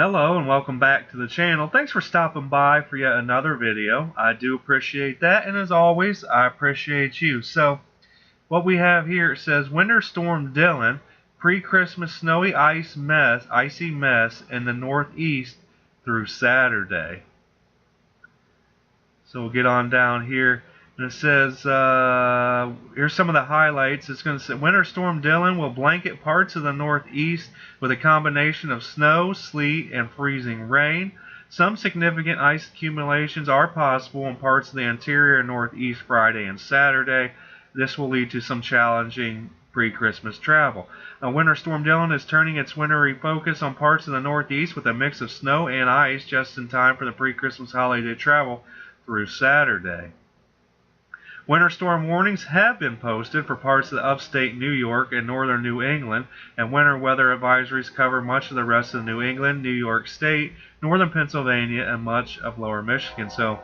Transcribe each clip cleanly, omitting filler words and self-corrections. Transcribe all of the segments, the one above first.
Hello and welcome back to the channel. Thanks for stopping by for yet another video. I do appreciate that, and as always, I appreciate you. So, what we have here, it says Winter Storm Dylan, pre-Christmas snowy icy mess in the northeast through Saturday. So we'll get on down here. And it says, here's some of the highlights. It's going to say, Winter Storm Dylan will blanket parts of the northeast with a combination of snow, sleet, and freezing rain. Some significant ice accumulations are possible in parts of the interior and northeast Friday and Saturday. This will lead to some challenging pre-Christmas travel. Winter Storm Dylan is turning its wintry focus on parts of the northeast with a mix of snow and ice just in time for the pre-Christmas holiday travel through Saturday. Winter storm warnings have been posted for parts of the upstate New York and northern New England, and winter weather advisories cover much of the rest of New England, New York State, northern Pennsylvania, and much of lower Michigan. So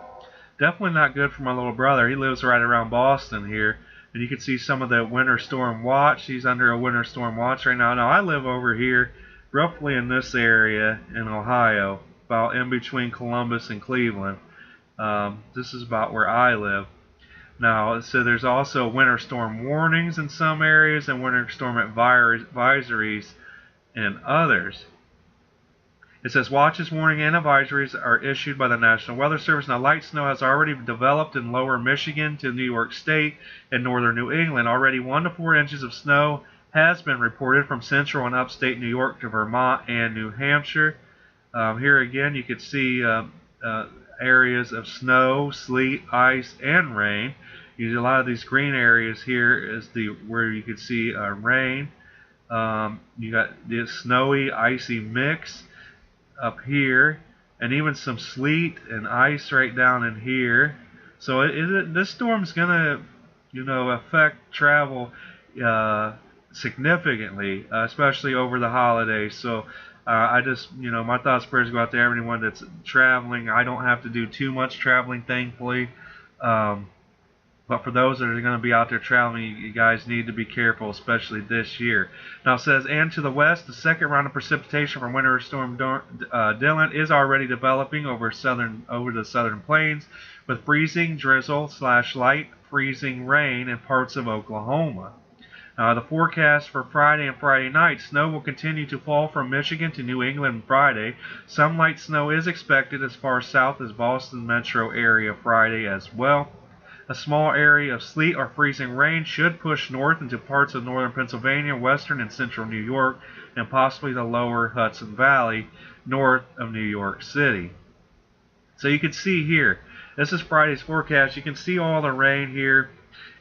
definitely not good for my little brother. He lives right around Boston here, and you can see some of the winter storm watch. He's under a winter storm watch right now. Now I live over here roughly in this area in Ohio, about in between Columbus and Cleveland. This is about where I live. Now, so there's also winter storm warnings in some areas and winter storm advisories in others. It says watches, warning, and advisories are issued by the National Weather Service. Now, light snow has already developed in lower Michigan to New York State and northern New England. Already 1 to 4 inches of snow has been reported from central and upstate New York to Vermont and New Hampshire. Here again, you can see areas of snow, sleet, ice, and rain. A lot of these green areas here is where you can see rain. You got this snowy, icy mix up here, and even some sleet and ice right down in here. So this storm's gonna, affect travel significantly, especially over the holidays. So I just, my thoughts and prayers go out to everyone that's traveling. I don't have to do too much traveling, thankfully. But for those that are going to be out there traveling, you guys need to be careful, especially this year. Now it says, and to the west, the second round of precipitation from Winter Storm Dylan is already developing over the southern plains, with freezing drizzle / light freezing rain in parts of Oklahoma. The forecast for Friday and Friday night, snow will continue to fall from Michigan to New England Friday. Some light snow is expected as far south as Boston metro area Friday as well. A small area of sleet or freezing rain should push north into parts of northern Pennsylvania, western and central New York, and possibly the lower Hudson Valley north of New York City. So you can see here, this is Friday's forecast. You can see all the rain here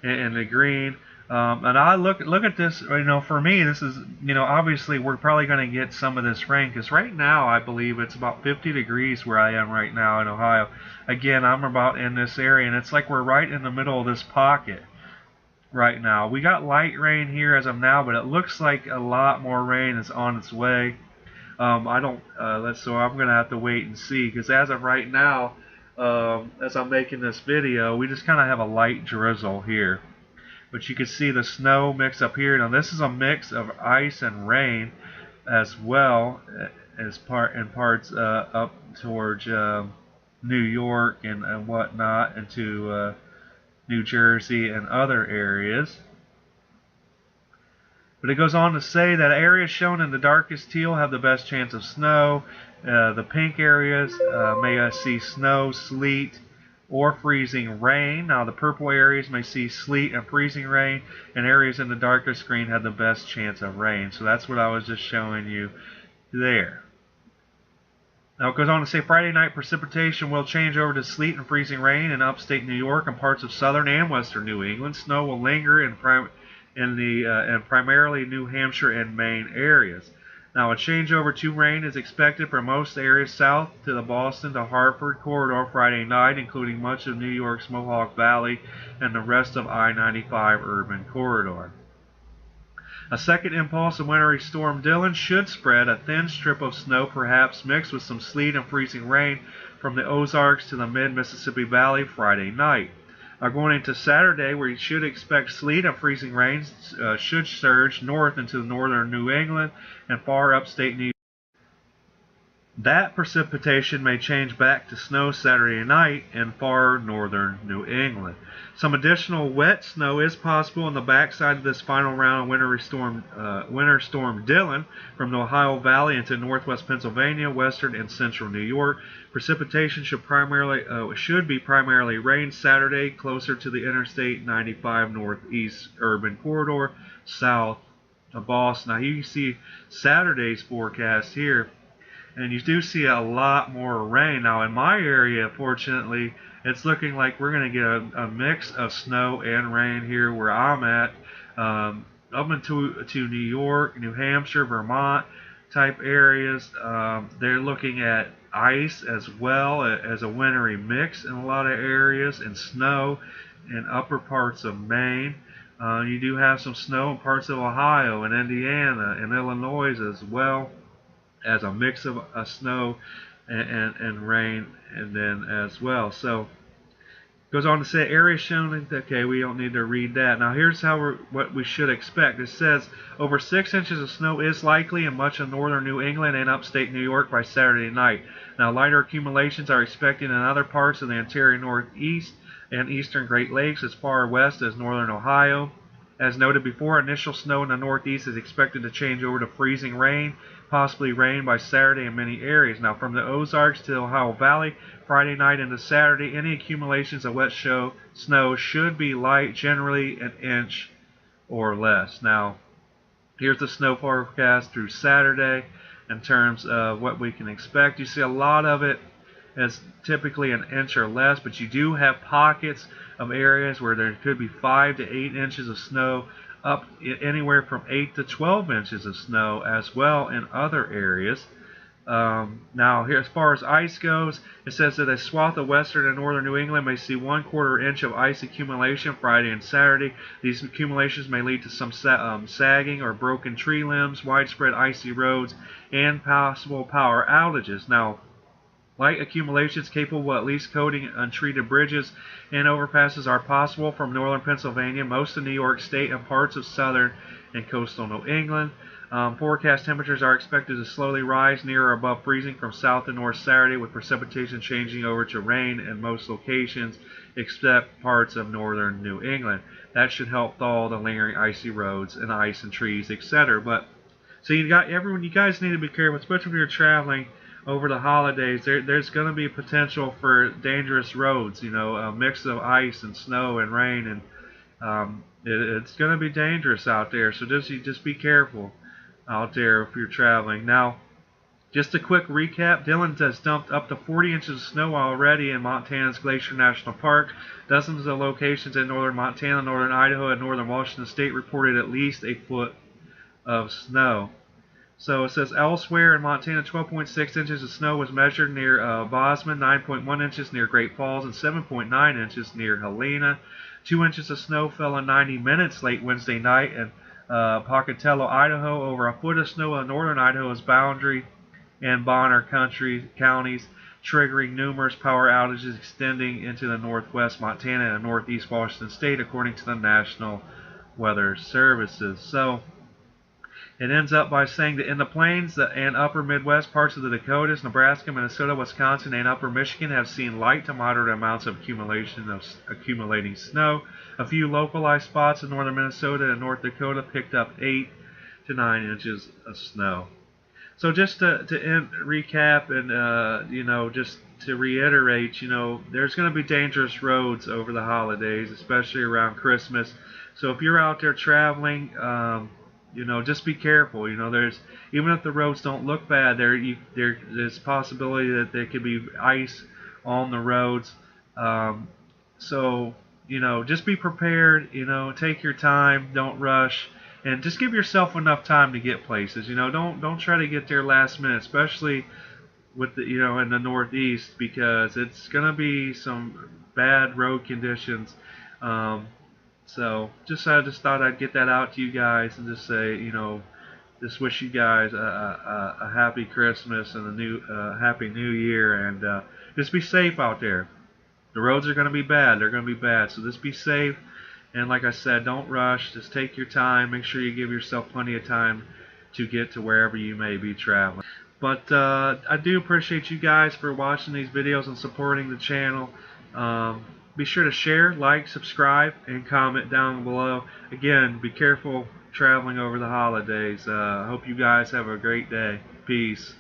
in the green. And I look at this, for me, this is, obviously we're probably going to get some of this rain, because right now I believe it's about 50 degrees where I am right now in Ohio. Again, I'm about in this area, and it's like we're right in the middle of this pocket right now. We got light rain here as of now, but it looks like a lot more rain is on its way. So I'm going to have to wait and see, because as of right now, as I'm making this video, we just kind of have a light drizzle here. But you can see the snow mix up here. Now this is a mix of ice and rain as well as parts up towards New York and whatnot, into New Jersey and other areas. But it goes on to say that areas shown in the darkest teal have the best chance of snow. The pink areas may see snow, sleet, or freezing rain. Now the purple areas may see sleet and freezing rain, and areas in the darkest green have the best chance of rain. So that's what I was just showing you there. Now it goes on to say Friday night precipitation will change over to sleet and freezing rain in upstate New York and parts of southern and western New England. Snow will linger in primarily New Hampshire and Maine areas. Now a changeover to rain is expected for most areas south to the Boston to Hartford corridor Friday night, including much of New York's Mohawk Valley and the rest of I-95 urban corridor. A second impulse of wintry storm Dylan should spread a thin strip of snow, perhaps mixed with some sleet and freezing rain, from the Ozarks to the mid-Mississippi Valley Friday night. Going into Saturday, where you should expect sleet and freezing rains, should surge north into northern New England and far upstate New York. That precipitation may change back to snow Saturday night in far northern New England. Some additional wet snow is possible on the backside of this final round of winter storm Dylan from the Ohio Valley into northwest Pennsylvania, western and central New York. Precipitation should be primarily rain Saturday closer to the Interstate 95 northeast urban corridor south of Boston. Now you can see Saturday's forecast here, and you do see a lot more rain. Now in my area, fortunately, it's looking like we're going to get a mix of snow and rain here where I'm at. Up to New York, New Hampshire, Vermont type areas, they're looking at ice as well as a wintry mix in a lot of areas, and snow in upper parts of Maine. You do have some snow in parts of Ohio and Indiana and Illinois as well, as a mix of snow and rain, and then as well. So goes on to say areas shown. Okay, we don't need to read that. Now here's what we should expect. It says over 6 inches of snow is likely in much of northern New England and upstate New York by Saturday night. Now lighter accumulations are expected in other parts of the interior Northeast and eastern Great Lakes as far west as northern Ohio. As noted before, initial snow in the Northeast is expected to change over to freezing rain, possibly rain by Saturday in many areas. Now from the Ozarks to the Ohio Valley, Friday night into Saturday, any accumulations of wet snow should be light, generally an inch or less. Now here's the snow forecast through Saturday in terms of what we can expect. You see a lot of it as typically an inch or less, but you do have pockets of areas where there could be 5 to 8 inches of snow, up anywhere from 8 to 12 inches of snow as well in other areas. Now here, as far as ice goes, it says that a swath of western and northern New England may see 1/4 inch of ice accumulation Friday and Saturday. These accumulations may lead to some sagging or broken tree limbs, widespread icy roads, and possible power outages. Now light accumulations capable of at least coating untreated bridges and overpasses are possible from northern Pennsylvania, most of New York State, and parts of southern and coastal New England. Forecast temperatures are expected to slowly rise near or above freezing from south to north Saturday, with precipitation changing over to rain in most locations except parts of northern New England. That should help thaw the lingering icy roads and ice and trees, etc. But so you guys need to be careful, especially if you're traveling over the holidays. There's going to be potential for dangerous roads, a mix of ice and snow and rain, and it's going to be dangerous out there. So just be careful out there if you're traveling. Now, just a quick recap. Dylan has dumped up to 40 inches of snow already in Montana's Glacier National Park. Dozens of locations in northern Montana, northern Idaho, and northern Washington State reported at least a foot of snow. So it says elsewhere in Montana, 12.6 inches of snow was measured near Bosman, 9.1 inches near Great Falls, and 7.9 inches near Helena. 2 inches of snow fell in 90 minutes late Wednesday night in Pocatello, Idaho. Over a foot of snow in northern Idaho's boundary and Bonner counties, triggering numerous power outages extending into the northwest Montana and northeast Washington State, according to the National Weather Services. So it ends up by saying that in the plains and upper Midwest, parts of the Dakotas, Nebraska, Minnesota, Wisconsin, and upper Michigan have seen light to moderate amounts of accumulating snow. A few localized spots in northern Minnesota and North Dakota picked up 8 to 9 inches of snow. So just to recap and just to reiterate, there's going to be dangerous roads over the holidays, especially around Christmas. So if you're out there traveling, just be careful. There's, even if the roads don't look bad, there's possibility that there could be ice on the roads. So just be prepared. Take your time. Don't rush, and just give yourself enough time to get places. Don't try to get there last minute, especially with the in the Northeast, because it's gonna be some bad road conditions. So I just thought I'd get that out to you guys and just say, just wish you guys a happy Christmas and a happy New Year, and just be safe out there. The roads are going to be bad. They're going to be bad. So just be safe. And like I said, don't rush. Just take your time. Make sure you give yourself plenty of time to get to wherever you may be traveling. But I do appreciate you guys for watching these videos and supporting the channel. Be sure to share, like, subscribe, and comment down below. Again, be careful traveling over the holidays. I hope you guys have a great day. Peace.